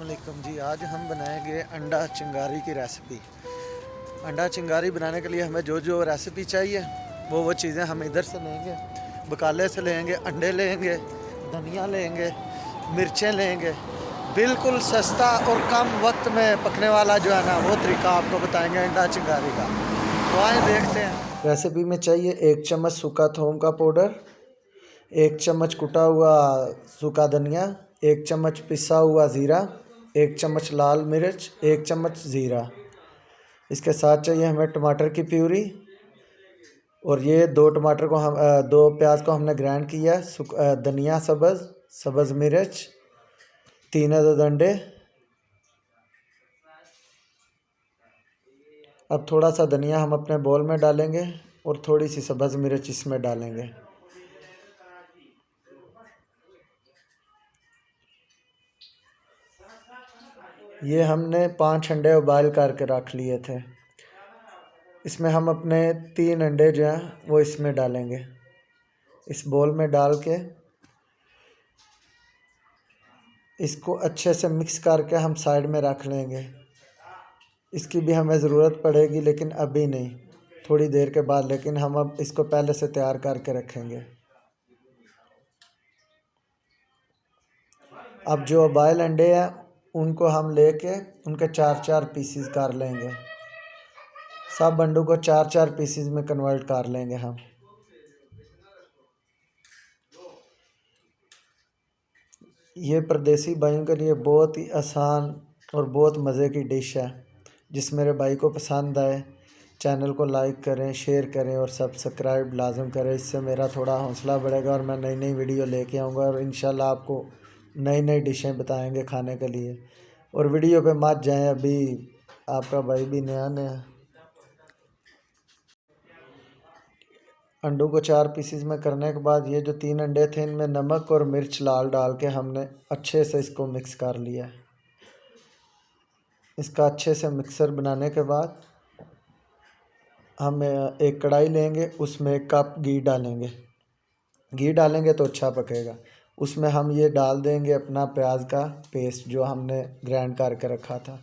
अस्सलामुअलैकुम जी। आज हम बनाएंगे अंडा चिंगारी की रेसिपी। अंडा चिंगारी बनाने के लिए हमें जो जो रेसिपी चाहिए वो चीज़ें हम इधर से लेंगे। बकाले से लेंगे, अंडे लेंगे, धनिया लेंगे, मिर्चें लेंगे। बिल्कुल सस्ता और कम वक्त में पकने वाला जो है ना वो तरीका आपको बताएंगे अंडा चिंगारी का। तो आए देखते हैं। रेसिपी में चाहिए 1 चम्मच सूखा थूम का पाउडर, 1 चम्मच कुटा हुआ सूखा धनिया, 1 चम्मच पिसा हुआ ज़ीरा, 1 चम्मच लाल मिर्च, 1 चम्मच ज़ीरा। इसके साथ चाहिए हमें टमाटर की प्यूरी, और ये 2 टमाटर को हम 2 प्याज को हमने ग्राइंड किया, धनिया सब्ज़ मिर्च, 3 अदद अंडे। अब थोड़ा सा धनिया हम अपने बोल में डालेंगे और थोड़ी सी सब्ज़ मिर्च इसमें डालेंगे। ये हमने 5 अंडे उबाल करके रख लिए थे। इसमें हम अपने 3 अंडे जो हैं वो इसमें डालेंगे। इस बोल में डाल के इसको अच्छे से मिक्स करके हम साइड में रख लेंगे। इसकी भी हमें ज़रूरत पड़ेगी लेकिन अभी नहीं, थोड़ी देर के बाद। लेकिन हम अब इसको पहले से तैयार करके रखेंगे। अब जो बॉयल अंडे हैं उनको हम लेके उनके 4-4 पीसीज कर लेंगे। सब अंडों को 4-4 पीसीज में कन्वर्ट कर लेंगे हम। ये परदेसी भाइयों के लिए बहुत ही आसान और बहुत मज़े की डिश है। जिस मेरे भाई को पसंद आए चैनल को लाइक करें, शेयर करें और सब्सक्राइब लाजम करें। इससे मेरा थोड़ा हौसला बढ़ेगा और मैं नई नई वीडियो लेके आऊँगा और इंशाल्लाह आपको नई नई डिशें बताएंगे खाने के लिए। और वीडियो पे मत जाएं, अभी आपका भाई भी नया नया। अंडों को 4 पीसीज में करने के बाद ये जो 3 अंडे थे इनमें नमक और मिर्च लाल डाल के हमने अच्छे से इसको मिक्स कर लिया। इसका अच्छे से मिक्सर बनाने के बाद हम एक कढ़ाई लेंगे, उसमें 1 कप घी डालेंगे। घी डालेंगे तो अच्छा पकेगा। उसमें हम ये डाल देंगे अपना प्याज का पेस्ट जो हमने ग्राइंड करके रखा था।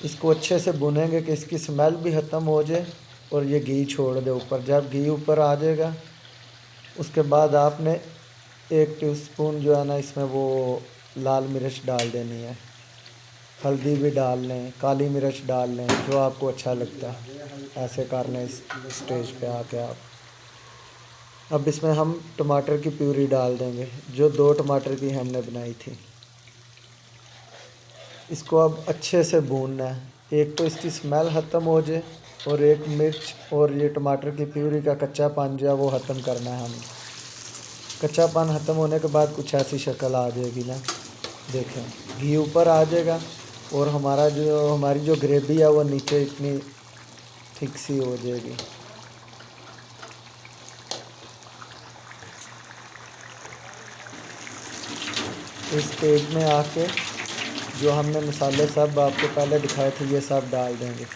इसको अच्छे से भुनेंगे कि इसकी स्मेल भी ख़त्म हो जाए और ये घी छोड़ दे ऊपर। जब घी ऊपर आ जाएगा उसके बाद आपने 1 टीस्पून जो है ना इसमें वो लाल मिर्च डाल देनी है। हल्दी भी डाल लें, काली मिर्च डाल लें, जो आपको अच्छा लगता है ऐसे कर लें इस स्टेज पे आके आप। अब इसमें हम टमाटर की प्यूरी डाल देंगे जो 2 टमाटर की हमने बनाई थी। इसको अब अच्छे से भूनना है। एक तो इसकी स्मेल ख़त्म हो जाए और एक मिर्च और ये टमाटर की प्यूरी का कच्चापन जो है वो ख़त्म करना है हमें। कच्चापन ख़त्म होने के बाद कुछ ऐसी शक्ल आ जाएगी ना, देखें घी ऊपर आ जाएगा और हमारी जो ग्रेवी है वो नीचे इतनी थिक सी हो जाएगी। इस स्टेज में आके जो हमने मसाले सब आपको पहले दिखाए थे ये सब डाल देंगे।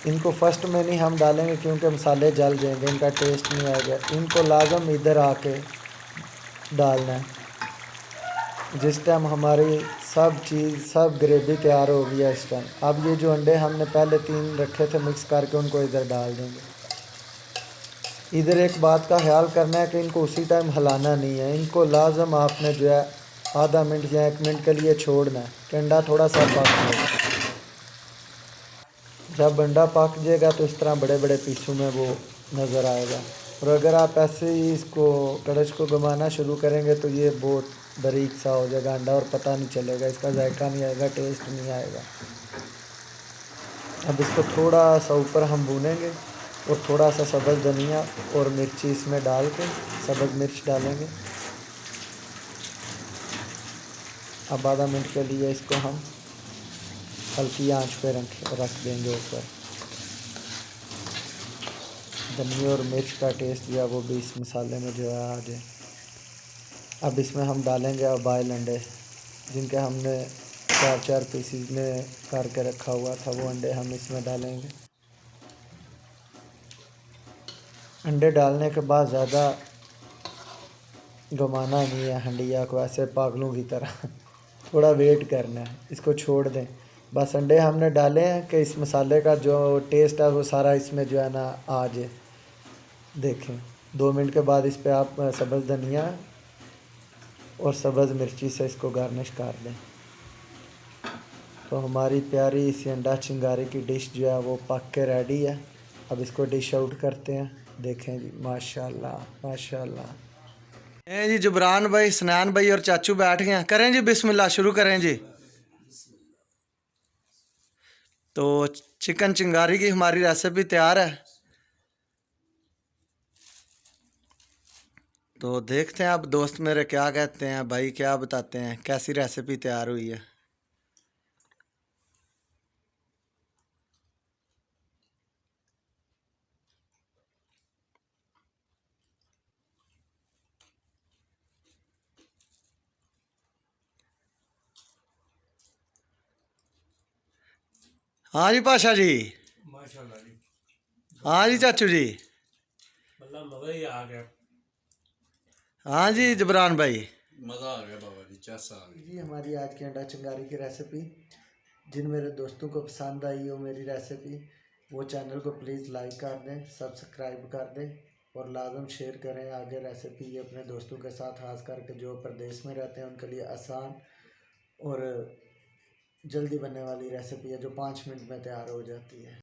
इनको फर्स्ट में नहीं हम डालेंगे क्योंकि मसाले जल जाएंगे, इनका टेस्ट नहीं आएगा। इनको लाजम इधर आके डालना है जिस टाइम हमारी सब ग्रेवी तैयार हो गई है इस टाइम। अब ये जो अंडे हमने पहले 3 रखे थे मिक्स करके उनको इधर डाल देंगे। इधर एक बात का ख्याल करना है कि इनको उसी टाइम हिलाना नहीं है। इनको लाजम आपने जो है आधा मिनट या 1 मिनट के लिए छोड़ना है कि अंडा थोड़ा सा पक जाए। जब अंडा पक जाएगा तो इस तरह बड़े बड़े पीसों में वो नज़र आएगा। और अगर आप ऐसे ही इसको कड़छ को घुमाना शुरू करेंगे तो ये बहुत बारीक सा हो जाएगा अंडा और पता नहीं चलेगा, इसका जायका नहीं आएगा, टेस्ट नहीं आएगा। अब इसको थोड़ा सा ऊपर हम भूनेंगे और थोड़ा सा सब्ज़ धनिया और मिर्ची इसमें डाल के सब्ज़ मिर्च डालेंगे। अब आधा मिनट के लिए इसको हम हल्की आंच पे रख देंगे ऊपर। धनिया और मिर्च का टेस्ट जो है वो भी इस मसाले में जो है आ जाए। अब इसमें हम डालेंगे बॉयल अंडे जिनके हमने 4-4 पीसीज में करके रखा हुआ था, वो अंडे हम इसमें डालेंगे। अंडे डालने के बाद ज़्यादा घुमाना नहीं है हंडिया को ऐसे पागलों की तरह थोड़ा वेट करना है, इसको छोड़ दें। बस अंडे हमने डाले हैं कि इस मसाले का जो टेस्ट है वो सारा इसमें जो है ना आ जाए। देखें 2 मिनट के बाद इस पर आप सब्ज़ धनिया और सब्ज़ मिर्ची से इसको गार्निश कर दें। तो हमारी प्यारी सी अंडा चिंगारी की डिश जो है वो पक के रेडी है। अब इसको डिश आउट करते हैं। देखें जी, माशाल्लाह माशाल्लाह। जी जुबरान भाई, सनैन भाई और चाचू बैठ गए हैं। करें जी बिस्मिल्लाह, शुरू करें जी। तो चिकन चिंगारी की हमारी रेसिपी तैयार है। तो देखते हैं अब दोस्त मेरे क्या कहते हैं, भाई क्या बताते हैं, कैसी रेसिपी तैयार हुई है। हाँ जी पाशा जी। माशाल्लाह जी। हाँ जी चाचू जी। मतलब मज़ा ही आ गया। हाँ जी जुबरान भाई, मज़ा आ गया बाबा जी, चस आ गई जी। हमारी आज की अंडा चिंगारी की रेसिपी जिन मेरे दोस्तों को पसंद आई हो मेरी रेसिपी, वो चैनल को प्लीज़ लाइक कर दें, सब्सक्राइब कर दें और लाजम शेयर करें आगे रेसिपी ये अपने दोस्तों के साथ, खास करके जो प्रदेश में रहते हैं उनके लिए आसान और जल्दी बनने वाली रेसिपी है जो 5 मिनट में तैयार हो जाती है।